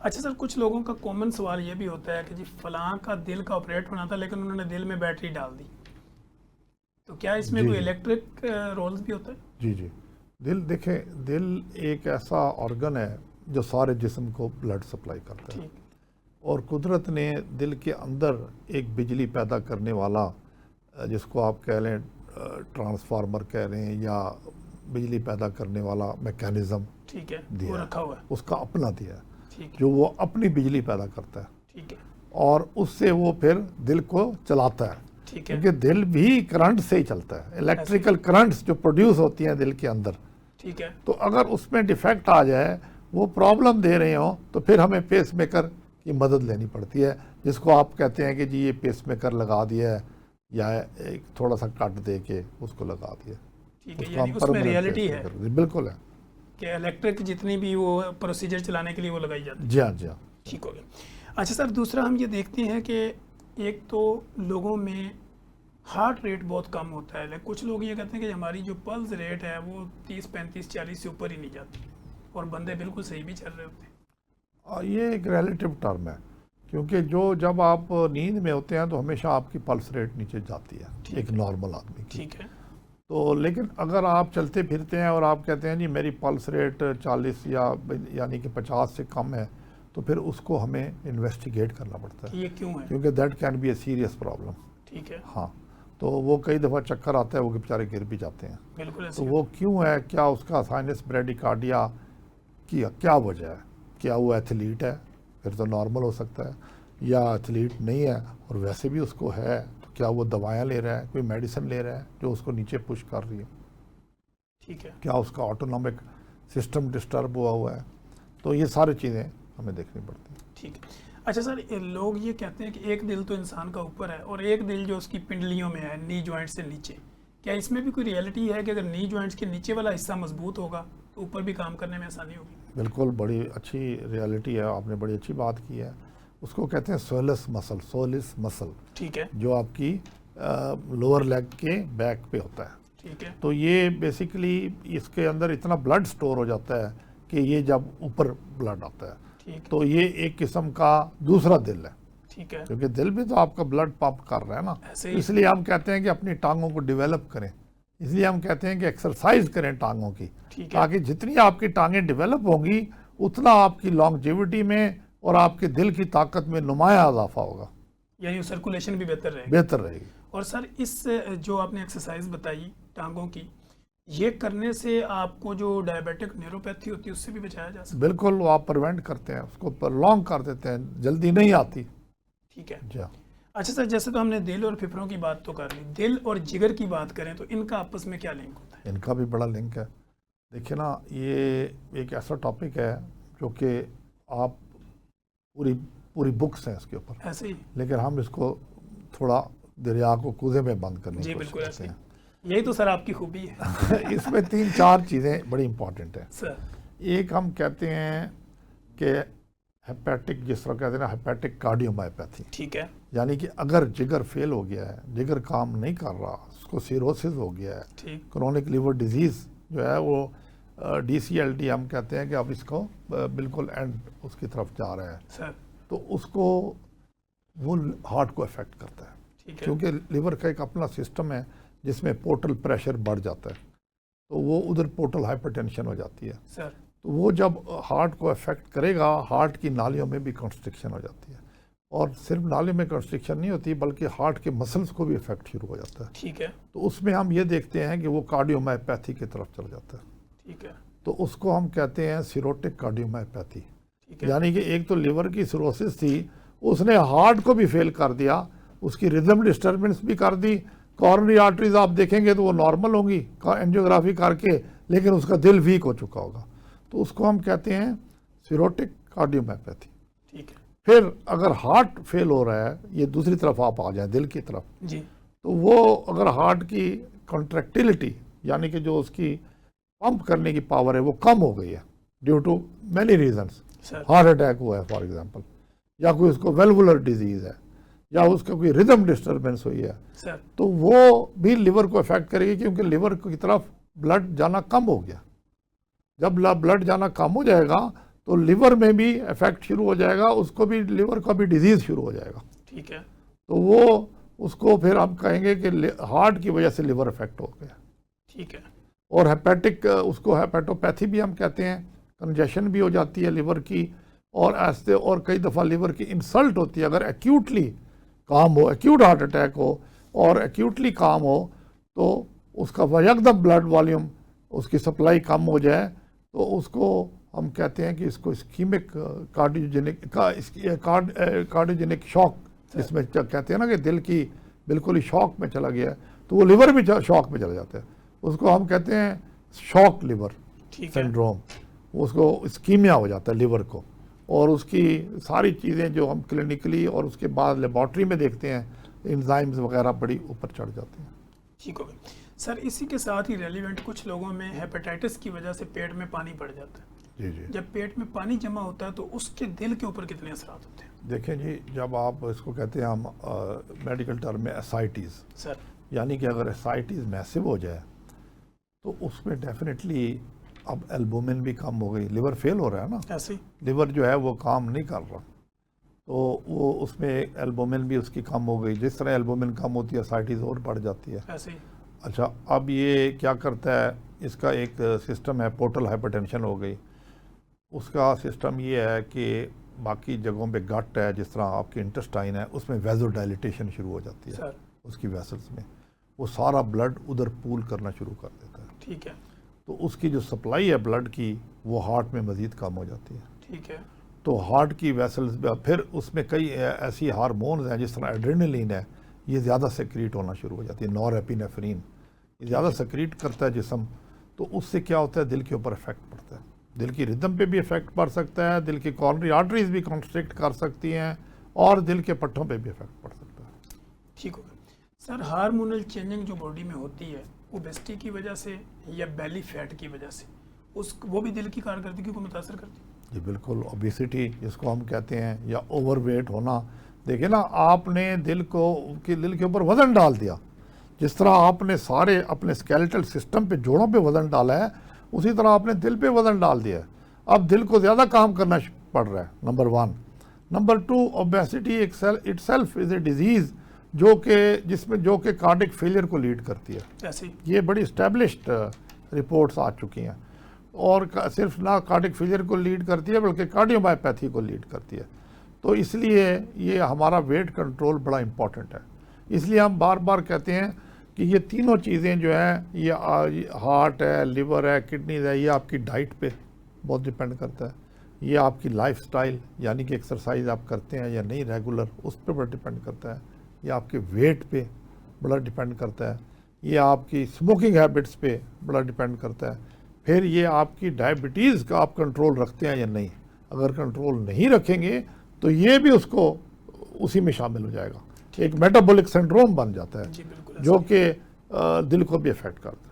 अच्छा सर, कुछ लोगों का कॉमन सवाल ये भी होता है कि जी फलां का दिल का ऑपरेट होना था लेकिन उन्होंने दिल में बैटरी डाल दी, तो क्या इसमें जी कोई जी इलेक्ट्रिक रोल्स भी होता है? जी जी। दिल देखें, दिल एक ऐसा ऑर्गन है जो सारे जिस्म को ब्लड सप्लाई करता है। ठीक। और कुदरत ने दिल के अंदर एक बिजली पैदा करने वाला, जिसको आप कह लें ट्रांसफार्मर कह लें या बिजली पैदा करने वाला मैकेनिज़्म ठीक है, वो दिया है, रखा हुआ है। उसका अपना दिया है, ठीक है। जो वो अपनी बिजली पैदा करता है ठीक है। और उससे वो फिर दिल को चलाता है। ठीक है। क्योंकि दिल भी करंट से ही चलता है, इलेक्ट्रिकल करंट्स जो प्रोड्यूस होती हैं दिल के अंदर। ठीक है। तो अगर उसमें डिफेक्ट आ जाए, वो प्रॉब्लम दे रहे हो, तो फिर हमें पेस मेकर की मदद लेनी पड़ती है, जिसको आप कहते हैं कि जी ये पेस मेकर लगा दिया है या एक थोड़ा सा कट दे के उसको लगा दिया। ठीक है, उसको यानी हम उसमें परमानेंट रियलिटी है पेसमेकर, बिल्कुल है। कि इलेक्ट्रिक जितनी भी वो प्रोसीजर चलाने के लिए वो लगाई जाती है। जी हाँ जी हाँ। ठीक हो गया। अच्छा सर, दूसरा हम ये देखते हैं कि एक तो लोगों में हार्ट रेट बहुत कम होता है, लेकिन कुछ लोग ये कहते हैं कि हमारी जो पल्स रेट है वो 30 35 40 से ऊपर ही नहीं जाती, और बंदे बिल्कुल सही भी चल रहे होते हैं। और ये एक रिलेटिव टर्म है, क्योंकि जब आप नींद में होते हैं तो हमेशा आपकी पल्स रेट नीचे जाती है एक नॉर्मल आदमी की। ठीक है। तो लेकिन अगर आप चलते फिरते हैं और आप कहते हैं जी मेरी पल्स रेट 40 या यानी कि 50 से कम है, तो फिर उसको हमें इन्वेस्टिगेट करना पड़ता कि है, ये क्यों है? क्योंकि that can be a serious problem. ठीक है। हाँ, तो वो कई दफ़ा चक्कर आता है, वो बेचारे गिर भी जाते हैं। बिल्कुल तो ऐसे। वो क्यों है, क्या उसका साइनस ब्रेडिकार्डिया की क्या वजह है? क्या वो एथलीट है? फिर तो नॉर्मल हो सकता है। या एथलीट नहीं है और वैसे भी उसको है, तो क्या वो दवाएं ले रहा है, कोई मेडिसिन ले रहा है जो उसको नीचे पुश कर रही है? ठीक है। क्या उसका ऑटोनॉमिक सिस्टम डिस्टर्ब हुआ है? तो ये सारी चीज़ें हमें देखनी पड़ती हैं। ठीक है। अच्छा सर, ये लोग ये कहते हैं कि एक दिल तो इंसान का ऊपर है और एक दिल जो उसकी पिंडलियों में है, नी जॉइंट से नीचे, क्या इसमें भी कोई रियलिटी है कि अगर नी जॉइंट्स के नीचे वाला हिस्सा मजबूत होगा तो ऊपर भी काम करने में आसानी होगी? बिल्कुल, बड़ी अच्छी रियलिटी है, आपने बड़ी अच्छी बात की है। उसको कहते हैं सोलिस मसल, ठीक है। जो आपकी लोअर लेग के बैक पे होता है। ठीक है। तो ये बेसिकली इसके अंदर इतना ब्लड स्टोर हो जाता है कि ये जब ऊपर ब्लड आता है, ठीक। तो ये एक किस्म का दूसरा दिल है, ठीक है। क्योंकि दिल भी तो आपका ब्लड पंप कर रहा है ना। ऐसे ही। इसलिए हम कहते हैं कि अपनी टांगों को डेवलप करें, इसलिए हम कहते हैं कि एक्सरसाइज करें टांगों की, ठीक है। ताकि जितनी आपकी टांगें डेवलप होंगी उतना आपकी लॉन्गजिविटी में और आपके दिल की ताकत में नुमाया इजाफा होगा, यानी सर्कुलेशन भी बेहतर रहेगी। बेहतर रहेगी। और सर, इस जो आपने एक्सरसाइज बताई टांगों की, ये करने से आपको जो डायबिटिक न्यूरोपैथी होती है उससे भी बचाया जा सकता बिल्कुल, वो आप प्रिवेंट करते हैं, उसको प्रलॉन्ग कर देते हैं, जल्दी नहीं आती। है? ठीक है। जी हाँ। अच्छा सर, जैसे तो हमने दिल और फेफड़ों की बात तो कर ली, दिल और जिगर की बात करें तो इनका आपस में क्या लिंक होता है? इनका भी बड़ा लिंक है। देखिए ना, ये एक ऐसा टॉपिक है जो कि आप पूरी पूरी बुक्स हैं इसके ऊपर, ऐसे ही। लेकिन हम इसको थोड़ा दरिया को कूदे में बंद करने जी की कोशिश बिल्कुल करते ऐसे ही। यही तो सर आपकी खूबी है। हैं। इसमें 3-4 चीज़ें बड़ी इंपॉर्टेंट हैं। सर। एक हम कहते हैं कि हेपेटिक, जिस तरह कहते हैं ना, हेपेटिक कार्डियोमायोपैथी, ठीक है। यानी कि अगर जिगर फेल हो गया है, जिगर काम नहीं कर रहा, उसको सिरोसिस हो गया है, ठीक। क्रोनिक लिवर डिजीज़ जो है वो DCLD हम कहते हैं कि अब इसको बिल्कुल एंड उसकी तरफ जा रहा है, सर। तो उसको वो हार्ट को अफेक्ट करता है। ठीक है। क्योंकि लिवर का एक अपना सिस्टम है जिसमें पोर्टल प्रेशर बढ़ जाता है, तो वो उधर पोर्टल हाइपरटेंशन हो जाती है। सर। तो वो जब हार्ट को अफेक्ट करेगा, हार्ट की नालियों में भी कंस्ट्रिक्शन हो जाती है, और सिर्फ नालियों में कंस्ट्रिक्शन नहीं होती बल्कि हार्ट के मसल्स को भी इफेक्ट शुरू हो जाता है। ठीक है। तो उसमें हम ये देखते हैं कि वो कार्डियोमायोपैथी की तरफ चल जाता है। ठीक है। तो उसको हम कहते हैं सिरोटिक कार्डियोमायोपैथी। ठीक है। यानी कि एक तो लिवर की सिरोसिस थी, उसने हार्ट को भी फेल कर दिया, उसकी रिदम डिस्टर्बेंस भी कर दी। कॉर्नरी आर्टरीज आप देखेंगे तो वो नॉर्मल होंगी एंजियोग्राफी करके, लेकिन उसका दिल वीक हो चुका होगा, तो उसको हम कहते हैं सिरोटिक कार्डियोमायोपैथी। ठीक है। फिर अगर हार्ट फेल हो रहा है, ये दूसरी तरफ आप आ जाए दिल की तरफ, जी। तो वो अगर हार्ट की कॉन्ट्रैक्टिलिटी यानी कि जो उसकी पंप करने की पावर है वो कम हो गई है due to many reasons, sir. Heart attack हुआ है फॉर एग्जांपल, या कोई उसको वेल्वुलर डिजीज़ है, या उसका कोई रिदम डिस्टर्बेंस हुई है, सर। तो वो भी लिवर को अफेक्ट करेगी, क्योंकि लिवर की तरफ ब्लड जाना कम हो गया। जब ब्लड जाना कम हो जाएगा तो लिवर में भी इफेक्ट शुरू हो जाएगा, उसको भी लिवर का भी डिजीज़ शुरू हो जाएगा। ठीक है। तो वो उसको फिर हम कहेंगे कि हार्ट की वजह से लिवर इफेक्ट हो गया। ठीक है। और हेपेटिक, उसको हेपेटोपैथी भी हम कहते हैं, कंजेशन भी हो जाती है लिवर की, और ऐसे और कई दफ़ा लिवर की इंसल्ट होती है। अगर एक्यूटली काम हो, एक्यूट हार्ट अटैक हो और एक्यूटली काम हो, तो उसका एकदम ब्लड वॉल्यूम, उसकी सप्लाई कम हो जाए, तो उसको हम कहते हैं कि इसको इस्कीमिक कार्डियोजेनिक शॉक, जिसमें कहते हैं ना कि दिल की बिल्कुल ही शॉक में चला गया है, तो वो लिवर भी शॉक में चला जाता है, उसको हम कहते हैं शॉक लिवर सिंड्रोम। उसको इस्कीमिया हो जाता है लिवर को, और उसकी सारी चीज़ें जो हम क्लिनिकली और उसके बाद लेबॉर्ट्री में देखते हैं, एंजाइम्स वगैरह बड़ी ऊपर चढ़ जाते हैं। ठीक हो गया सर। इसी के साथ ही रेलिवेंट, कुछ लोगों में हेपेटाइटिस की वजह से पेट में पानी पड़ जाता है। जी जी। जब पेट में पानी जमा होता है तो उसके दिल के ऊपर कितने असरात होते हैं? देखें जी, जब आप इसको कहते हैं हम मेडिकल टर्म में एसाइटीज़ सर, यानी कि अगर एसाइटीज़ मैसिव हो जाए तो उसमें डेफिनेटली अब एल्बुमिन भी कम हो गई, लिवर फेल हो रहा है ना, ऐसे ही? लिवर जो है वो काम नहीं कर रहा, तो वो उसमें एल्बुमिन भी उसकी कम हो गई। जिस तरह एल्बुमिन कम होती है एसाइटीज़ और बढ़ जाती है। ऐसे ही? अच्छा, अब ये क्या करता है, इसका एक सिस्टम है, पोर्टल हाइपरटेंशन हो गई। उसका सिस्टम ये है कि बाकी जगहों पे गट है, जिस तरह आपकी इंटेस्टाइन है, उसमें वेजो डायलिटेशन शुरू हो जाती है सर। उसकी वेसल्स में, वो सारा ब्लड उधर पूल करना शुरू कर देता है। ठीक है। तो उसकी जो सप्लाई है ब्लड की, वो हार्ट में मज़ीद कम हो जाती है। ठीक है। तो हार्ट की वेसल्स, फिर उसमें कई ऐसी हार्मोन्स हैं, जिस तरह एड्रेनलिन है, ये ज़्यादा सेक्रीट होना शुरू हो जाती है, नॉरएपिनेफ्रिन, ये ज़्यादा सेक्रीट करता है जिस्म। तो उससे क्या होता है, दिल के ऊपर इफेक्ट पड़ता है, दिल की रिदम पे भी इफेक्ट पड़ सकता है, दिल की कॉर्नरी आर्टरीज भी कॉन्स्ट्रिक्ट कर सकती हैं, और दिल के पट्टों पे भी इफेक्ट पड़ सकता है। ठीक हो गया सर। हार्मोनल चेंजिंग जो बॉडी में होती है, ओबेसिटी की वजह से या बेली फैट की वजह से, वो भी दिल की कारकर्दगी को मुतासर करती है? जी बिल्कुल। ओबेसिटी जिसको हम कहते हैं, या ओवरवेट होना, देखिए ना, आपने दिल के ऊपर वज़न डाल दिया, जिस तरह आपने सारे अपने स्केलेटल सिस्टम पे, जोड़ों पे वज़न डाला है, उसी तरह आपने दिल पे वज़न डाल दिया है। अब दिल को ज़्यादा काम करना पड़ रहा है, number 1। Number 2, obesity itself is a disease जो कि कार्डिक फेलियर को लीड करती है। ऐसे? ये बड़ी इस्टेब्लिश्ड रिपोर्ट्स आ चुकी हैं, और सिर्फ ना कार्डिक फेलियर को लीड करती है, बल्कि कार्डियोमायोपैथी को लीड करती है। तो इसलिए ये हमारा वेट कंट्रोल बड़ा इम्पॉर्टेंट है। इसलिए हम बार बार कहते हैं कि ये तीनों चीज़ें जो हैं, ये हार्ट है, लिवर है, किडनीज है, ये आपकी डाइट पे बहुत डिपेंड करता है, ये आपकी लाइफस्टाइल, यानी कि एक्सरसाइज आप करते हैं या नहीं रेगुलर, उस पर बड़ा डिपेंड करता है, ये आपके वेट पे बड़ा डिपेंड करता है, ये आपकी स्मोकिंग हैबिट्स पे बड़ा डिपेंड करता है, फिर ये आपकी डायबिटीज़ का आप कंट्रोल रखते हैं या नहीं। अगर कंट्रोल नहीं रखेंगे तो ये भी उसको उसी में शामिल हो जाएगा, एक मेटाबॉलिक सिंड्रोम बन जाता है, जी बिल्कुल, जो कि दिल को भी इफेक्ट करता है।